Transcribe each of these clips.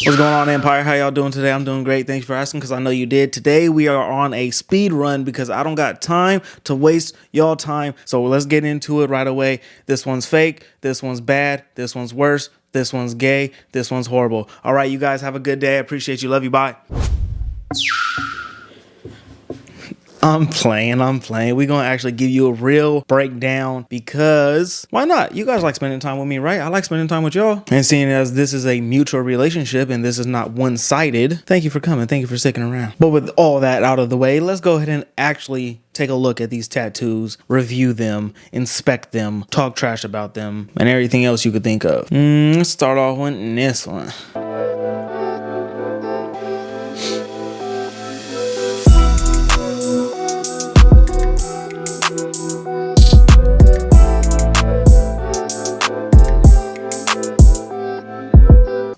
What's going on, Empire? How y'all doing today? I'm doing great. Thanks for asking, because I know you did. Today we are on a speed run because I don't got time to waste y'all time. So let's get into it right away. This one's fake. This one's bad. This one's worse. This one's gay. This one's horrible. All right, you guys have a good day. I appreciate you. Love you. Bye. I'm playing. We're going to actually give you a real breakdown because why not? You guys like spending time with me, right? I like spending time with y'all. And seeing as this is a mutual relationship and this is not one-sided, thank you for coming. Thank you for sticking around. But with all that out of the way, let's go ahead and actually take a look at these tattoos, review them, inspect them, talk trash about them, and everything else you could think of. Let's start off with this one.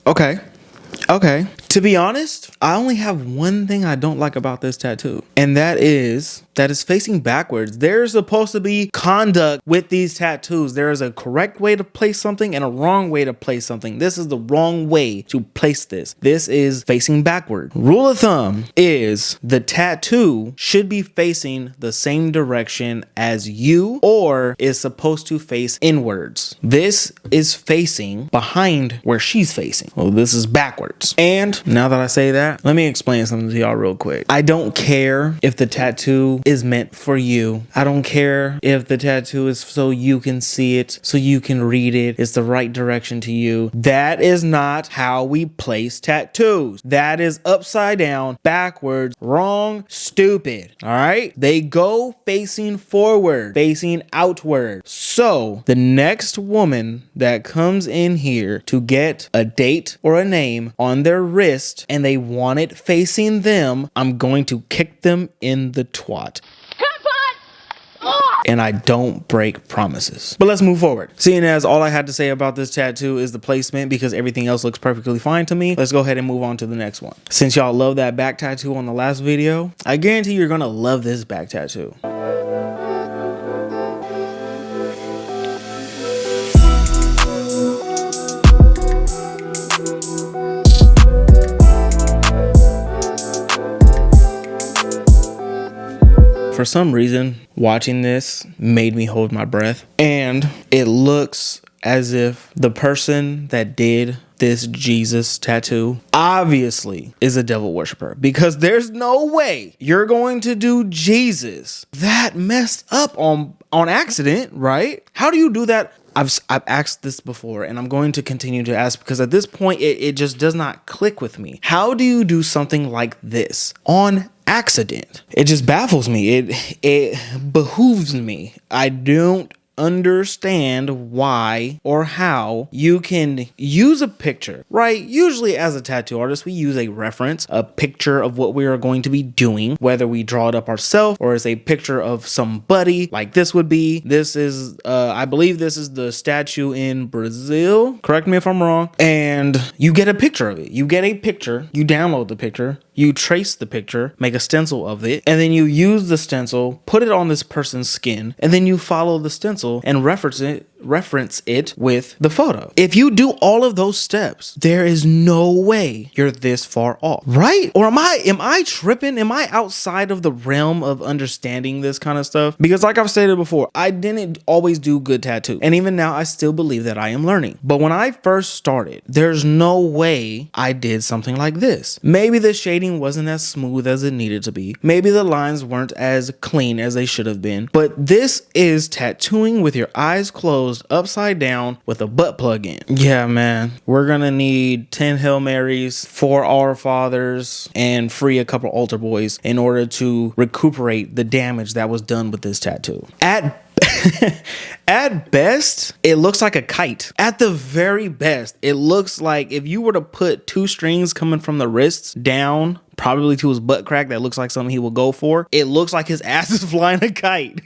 Okay. To be honest, I only have one thing I don't like about this tattoo, and that is facing backwards. There's supposed to be conduct with these tattoos. There is a correct way to place something and a wrong way to place something. This is the wrong way to place this. This is facing backward. Rule of thumb is the tattoo should be facing the same direction as you, or is supposed to face inwards. This is facing behind where she's facing. Well, this is backwards. And now that I say that, let me explain something to y'all real quick. I don't care if the tattoo is meant for you. I don't care if the tattoo is so you can see it, so you can read it. It's the right direction to you. That is not how we place tattoos. That is upside down, backwards, wrong, stupid. All right? They go facing forward, facing outward. So the next woman that comes in here to get a date or a name on their wrist and they want it facing them, I'm going to kick them in the twat. And I don't break promises. But let's move forward. Seeing as all I had to say about this tattoo is the placement, because everything else looks perfectly fine to me, let's go ahead and move on to the next one. Since y'all love that back tattoo on the last video, I guarantee you're gonna love this back tattoo. For some reason, watching this made me hold my breath, and it looks as if the person that did this Jesus tattoo obviously is a devil worshiper, because there's no way you're going to do Jesus that messed up on accident, right? How do you do that? I've asked this before, and I'm going to continue to ask, because at this point it just does not click with me. How do you do something like this on accident? It just baffles me. It behooves me. I don't understand why or how you can use a picture, right? Usually as a tattoo artist, we use a reference, a picture of what we are going to be doing, whether we draw it up ourselves or as a picture of somebody, like this would be. This is, I believe this is the statue in Brazil. Correct me if I'm wrong. And you get a picture of it. You get a picture, you download the picture, you trace the picture, make a stencil of it, and then you use the stencil, put it on this person's skin, and then you follow the stencil and reference it with the photo. If you do all of those steps, there is no way you're this far off, right? Or am I tripping? Am I outside of the realm of understanding this kind of stuff? Because like I've stated before, I didn't always do good tattoo, and even now I still believe that I am learning. But when I first started, there's no way I did something like this. Maybe the shading wasn't as smooth as it needed to be. Maybe the lines weren't as clean as they should have been. But this is tattooing with your eyes closed, upside down, with a butt plug in. Yeah, man. We're gonna need 10 Hail Marys, 4 Our Fathers, and free a couple altar boys in order to recuperate the damage that was done with this tattoo. At best, it looks like a kite. At the very best, it looks like if you were to put 2 strings coming from the wrists down, probably to his butt crack, that looks like something he will go for. It looks like his ass is flying a kite.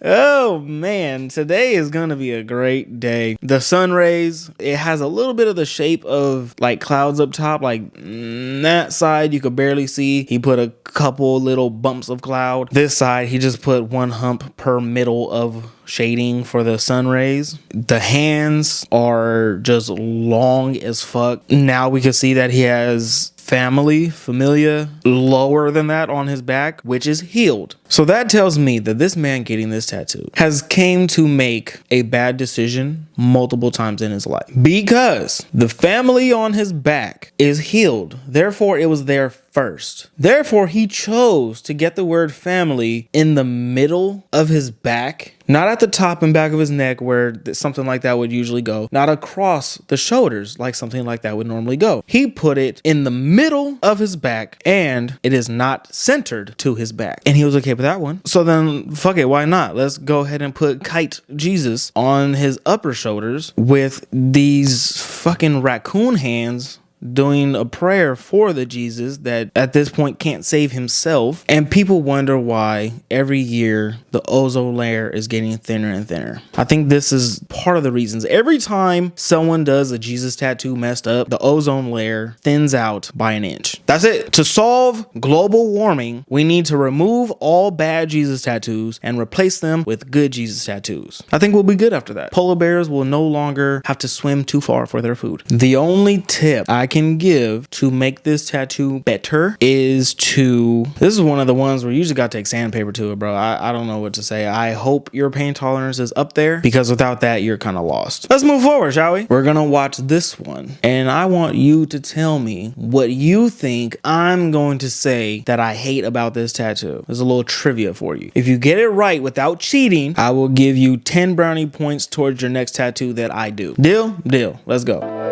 Oh man, today is gonna be a great day. The sun rays, it has a little bit of the shape of like clouds up top, like that side you could barely see. He put a couple little bumps of cloud. This side, he just put one hump per middle of shading for the sun rays. The hands are just long as fuck. Now we can see that he has familia lower than that on his back, which is healed. So that tells me that this man getting this tattoo has came to make a bad decision multiple times in his life, because the family on his back is healed. Therefore, it was there first. Therefore, he chose to get the word family in the middle of his back, not at the top and back of his neck where something like that would usually go, not across the shoulders like something like that would normally go. He put it in the middle of his back, and it is not centered to his back. And he was okay with that one. So then, fuck it, why not? Let's go ahead and put Kite Jesus on his upper shoulders with these fucking raccoon hands doing a prayer for the Jesus that at this point can't save himself. And people wonder why every year the ozone layer is getting thinner and thinner. I think this is part of the reasons. Every time someone does a Jesus tattoo messed up, the ozone layer thins out by an inch. That's it. To solve global warming, we need to remove all bad Jesus tattoos and replace them with good Jesus tattoos. I think we'll be good after that. Polar bears will no longer have to swim too far for their food. The only tip I can give to make this tattoo better is this is one of the ones where you just gotta take sandpaper to it, bro. I don't know what to say. I hope your pain tolerance is up there, because without that, you're kind of lost. Let's move forward, shall we? We're gonna watch this one, and I want you to tell me what you think I'm going to say that I hate about this tattoo. There's a little trivia for you. If you get it right without cheating, I will give you 10 brownie points towards your next tattoo that I do. Deal? Deal. Let's go.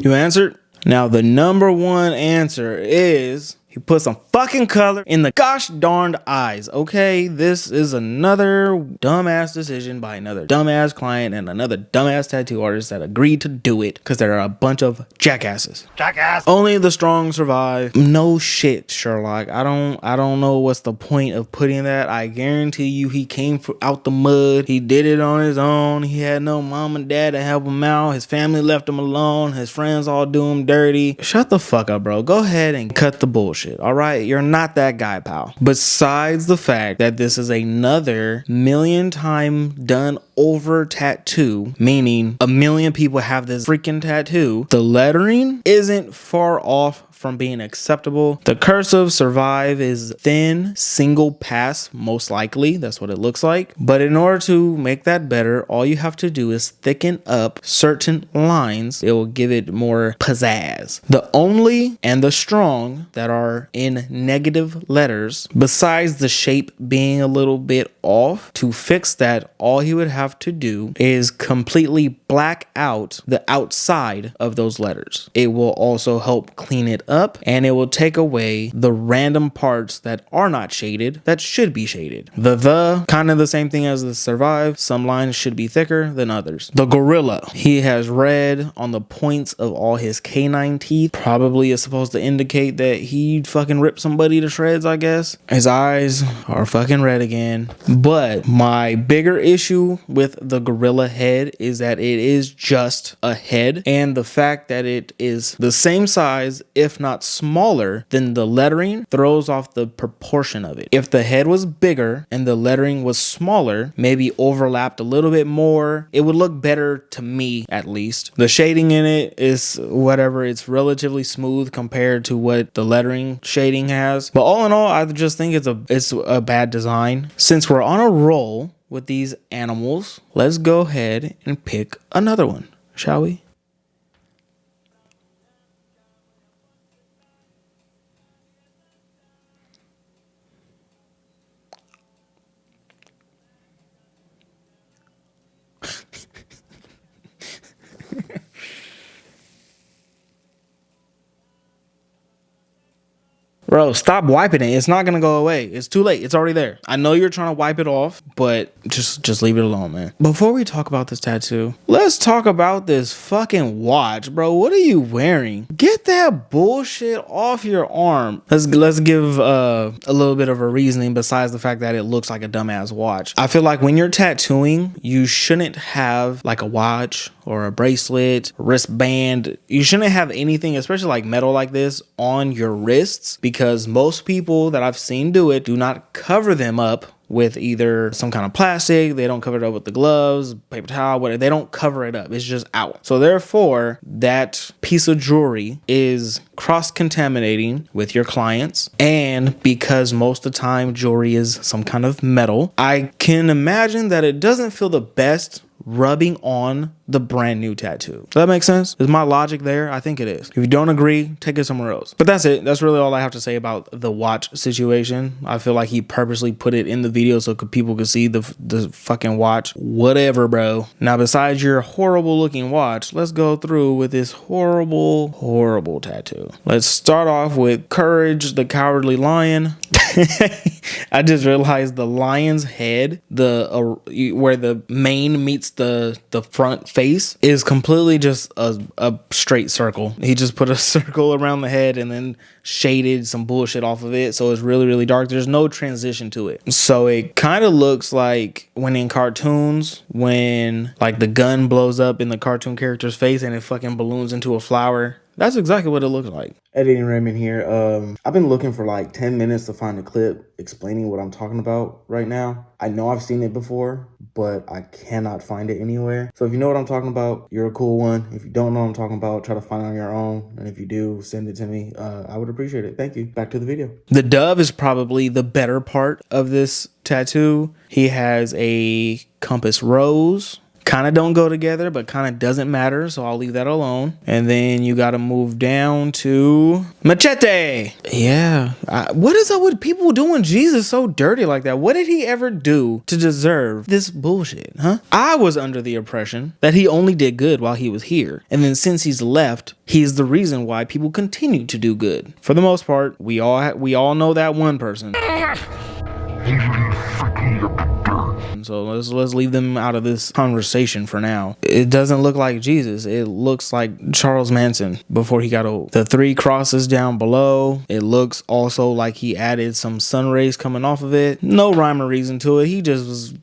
You answered? Now the number one answer is he put some fucking color in the gosh darned eyes. Okay, this is another dumbass decision by another dumbass client and another dumbass tattoo artist that agreed to do it because they're a bunch of jackasses. Jackass. Only the strong survive. No shit, Sherlock. I don't know what's the point of putting that. I guarantee you he came out the mud. He did it on his own. He had no mom and dad to help him out. His family left him alone. His friends all do him dirty. Shut the fuck up, bro. Go ahead and cut the bullshit. All right, you're not that guy, pal. Besides the fact that this is another million time done over tattoo, meaning a million people have this freaking tattoo, the lettering isn't far off from being acceptable. The cursive survive is thin, single pass, most likely. That's what it looks like. But in order to make that better, all you have to do is thicken up certain lines. It will give it more pizzazz. The only and the strong that are in negative letters, besides the shape being a little bit off, to fix that, all you would have to do is completely black out the outside of those letters. It will also help clean it up, and it will take away the random parts that are not shaded that should be shaded. The kind of the same thing as the survive. Some lines should be thicker than others. The gorilla, he has red on the points of all his canine teeth. Probably is supposed to indicate that he fucking ripped somebody to shreds, I guess. His eyes are fucking red again. But my bigger issue with the gorilla head is that it is just a head, and the fact that it is the same size, if not smaller, than the lettering throws off the proportion of it. If the head was bigger and the lettering was smaller, maybe overlapped a little bit more, it would look better to me, at least. The shading in it is whatever. It's relatively smooth compared to what the lettering shading has. But all in all, I just think it's a bad design. Since we're on a roll with these animals, let's go ahead and pick another one, shall we? Bro, stop wiping it. It's not gonna go away. It's too late. It's already there. I know you're trying to wipe it off, but just leave it alone, man. Before we talk about this tattoo, let's talk about this fucking watch, bro. What are you wearing? Get that bullshit off your arm. Let's give a little bit of a reasoning besides the fact that it looks like a dumbass watch. I feel like when you're tattooing, you shouldn't have like a watch or a bracelet, wristband. You shouldn't have anything, especially like metal like this, on your wrists, because most people that I've seen do it do not cover them up with either some kind of plastic. They don't cover it up with the gloves, paper towel, whatever. They don't cover it up. It's just out. So therefore, that piece of jewelry is cross-contaminating with your clients. And because most of the time jewelry is some kind of metal, I can imagine that it doesn't feel the best rubbing on the brand new tattoo. Does that make sense? Is my logic there? I think it is. If you don't agree, take it somewhere else. But that's it. That's really all I have to say about the watch situation. I feel like he purposely put it in the video so people could see the fucking watch. Whatever, bro. Now, besides your horrible looking watch, let's go through with this horrible tattoo. Let's start off with Courage the Cowardly Lion. I just realized the lion's head, where the mane meets the front face, is completely just a straight circle. He just put a circle around the head and then shaded some bullshit off of it, so it's really dark. There's no transition to it, so it kind of looks like when in cartoons, when like the gun blows up in the cartoon character's face and it fucking balloons into a flower. That's exactly what it looks like. Editing Raymond here. I've been looking for like 10 minutes to find a clip explaining what I'm talking about right now. I know I've seen it before, but I cannot find it anywhere. So if you know what I'm talking about, you're a cool one. If you don't know what I'm talking about, try to find it on your own. And if you do, send it to me. I would appreciate it. Thank you. Back to the video. The dove is probably the better part of this tattoo. He has a compass rose. Kind of don't go together, but kind of doesn't matter, so I'll leave that alone. And then you got to move down to Machete. Yeah. What is up with people doing Jesus so dirty like that? What did he ever do to deserve this bullshit, huh? I was under the impression that he only did good while he was here. And then since he's left, he's the reason why people continue to do good. For the most part, we all know that one person. So let's leave them out of this conversation for now. It doesn't look like Jesus. It looks like Charles Manson before he got old. The 3 crosses down below. It looks also like he added some sun rays coming off of it. No rhyme or reason to it. He just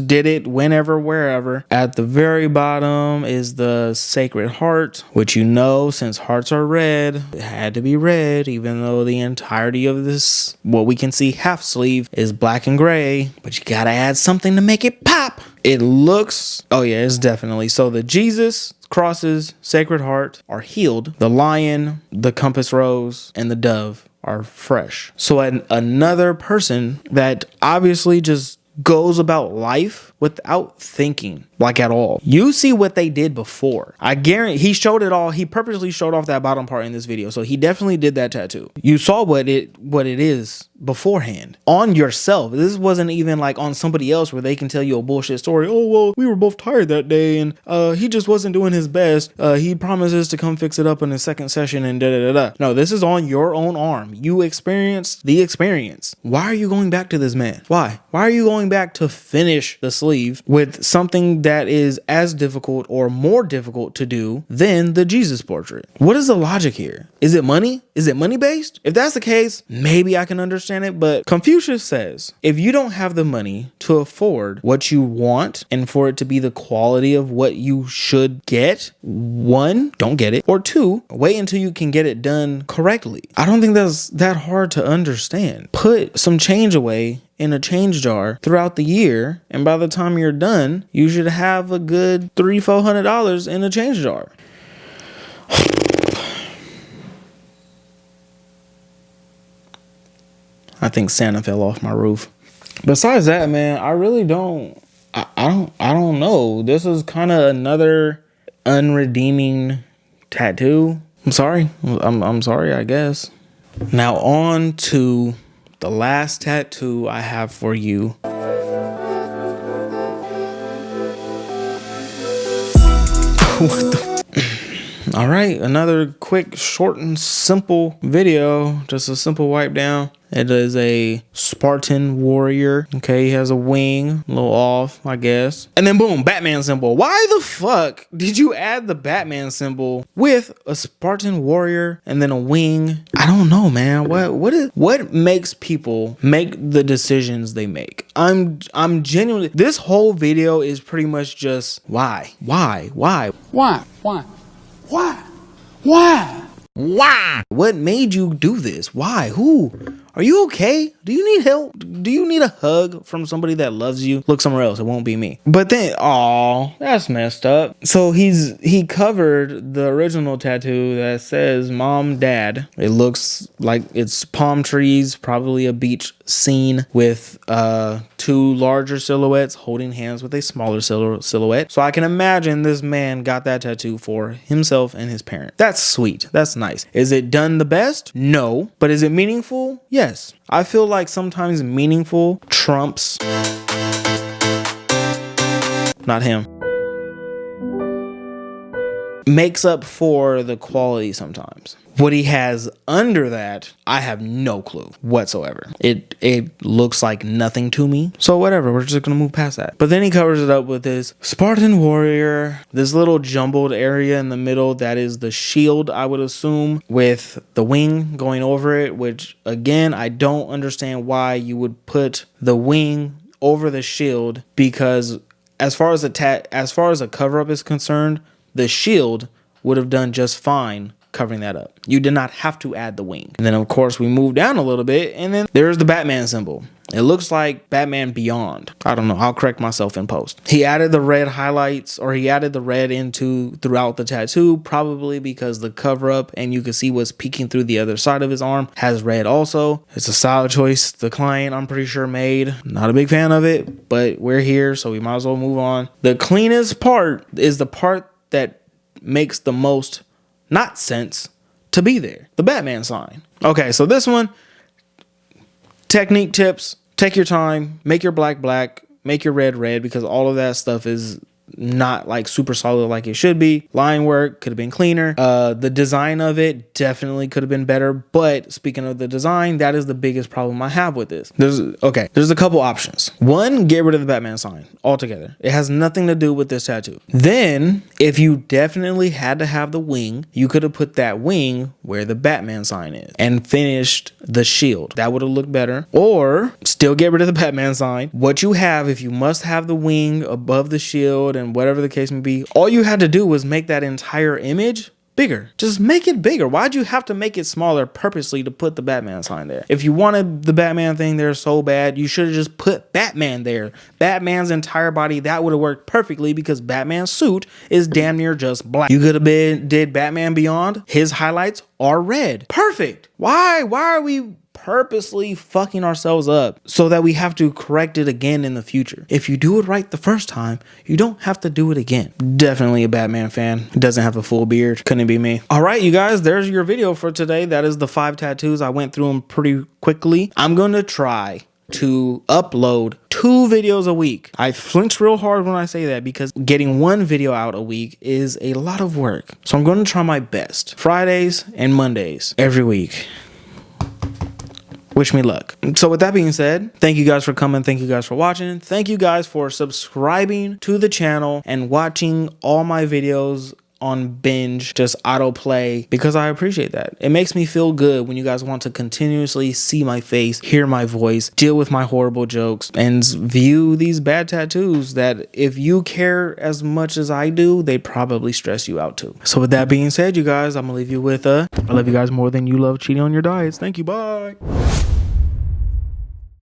did it whenever, wherever. At the very bottom is the Sacred Heart, which, you know, since hearts are red, it had to be red, even though the entirety of this, what we can see half sleeve, is black and gray. But you gotta add something to make it pop. It looks, oh yeah, it's definitely. So the Jesus, crosses, Sacred Heart are healed. The lion, the compass rose, and the dove are fresh. So another person that obviously just goes about life without thinking, like, at all. You see what they did before. I guarantee he showed it all. He purposely showed off that bottom part in this video, so he definitely did that tattoo. You saw what it is beforehand on yourself. This wasn't even like on somebody else where they can tell you a bullshit story. Oh, well, we were both tired that day and he just wasn't doing his best. He promises to come fix it up in the second session and da. No, this is on your own arm. You experienced the experience. Why are you going back to this man? Why are you going back to finish the sleeve with something that is as difficult or more difficult to do than the Jesus portrait? What is the logic here? Is it money? Is it money based? If that's the case, maybe I can understand it. But Confucius says, if you don't have the money to afford what you want and for it to be the quality of what you should get, 1, don't get it, or 2, wait until you can get it done correctly. I don't think that's that hard to understand. Put some change away in a change jar throughout the year, and by the time you're done, you should have a good $300-400 in a change jar. I think Santa fell off my roof. Besides that, man, I really don't. I don't know. This is kind of another unredeeming tattoo. I'm sorry. I'm sorry, I guess. Now on to the last tattoo I have for you. What the? All right, another quick, short, and simple video. Just a simple wipe down. It is a Spartan warrior. Okay, he has a wing, a little off, I guess. And then boom, Batman symbol. Why the fuck did you add the Batman symbol with a Spartan warrior and then a wing? I don't know, man. What makes people make the decisions they make? I'm genuinely, this whole video is pretty much just why? What made you do this? Why? Who? Are you okay? Do you need help? Do you need a hug from somebody that loves you? Look somewhere else. It won't be me. But then, oh, that's messed up. So he covered the original tattoo that says mom, dad. It looks like it's palm trees, probably a beach scene with two larger silhouettes holding hands with a smaller silhouette. So I can imagine this man got that tattoo for himself and his parent. That's sweet. That's nice. Is it done the best? No. But is it meaningful? Yes. I feel like sometimes meaningful trumps. Not him. Makes up for the quality sometimes. What he has under that, I have no clue whatsoever. It looks like nothing to me. So whatever, we're just gonna move past that. But then he covers it up with this Spartan warrior, this little jumbled area in the middle that is the shield, I would assume, with the wing going over it, which again, I don't understand why you would put the wing over the shield, because as far as a cover up is concerned, the shield would have done just fine covering that up. You did not have to add the wing. And then of course we move down a little bit and then there's the Batman symbol. It looks like Batman Beyond. I don't know. I'll correct myself in post. He added the red highlights, or he added the red throughout the tattoo, probably because the cover up and you can see what's peeking through the other side of his arm has red also. It's a solid choice the client, I'm pretty sure, made. Not a big fan of it, but we're here, so we might as well move on. The cleanest part is the part that makes the most not sense to be there. The Batman sign. Okay, so this one, technique tips, take your time, make your black, make your red, because all of that stuff is not like super solid like it should be. Line work could have been cleaner. The design of it definitely could have been better. But speaking of the design, that is the biggest problem I have with this. There's a couple options. One, get rid of the Batman sign altogether. It has nothing to do with this tattoo. Then, if you definitely had to have the wing, you could have put that wing where the Batman sign is and finished the shield. That would have looked better. Or still get rid of the Batman sign. What you have, if you must have the wing above the shield and whatever the case may be, all you had to do was make that entire image bigger. Just make it bigger. Why'd you have to make it smaller purposely to put the Batman sign there? If you wanted the Batman thing there so bad, you should have just put Batman there. Batman's entire body, that would have worked perfectly because Batman's suit is damn near just black. You could have did Batman Beyond. His highlights are red. Perfect. Why are we purposely fucking ourselves up so that we have to correct it again in the future? If you do it right the first time, you don't have to do it again. Definitely a Batman fan. Doesn't have a full beard. Couldn't be me. All right, you guys, there's your video for today. That is the 5 tattoos. I went through them pretty quickly. I'm going to try to upload 2 videos a week. I flinch real hard when I say that because getting 1 video out a week is a lot of work. So I'm going to try my best. Fridays and Mondays every week. Wish me luck. So with that being said, thank you guys for coming. Thank you guys for watching. Thank you guys for subscribing to the channel and watching all my videos on binge, just autoplay, because I appreciate that. It makes me feel good when you guys want to continuously see my face, hear my voice, deal with my horrible jokes, and view these bad tattoos that if you care as much as I do, they probably stress you out too. So with that being said, you guys, I'm gonna leave you with I love you guys more than you love cheating on your diets. Thank you. Bye.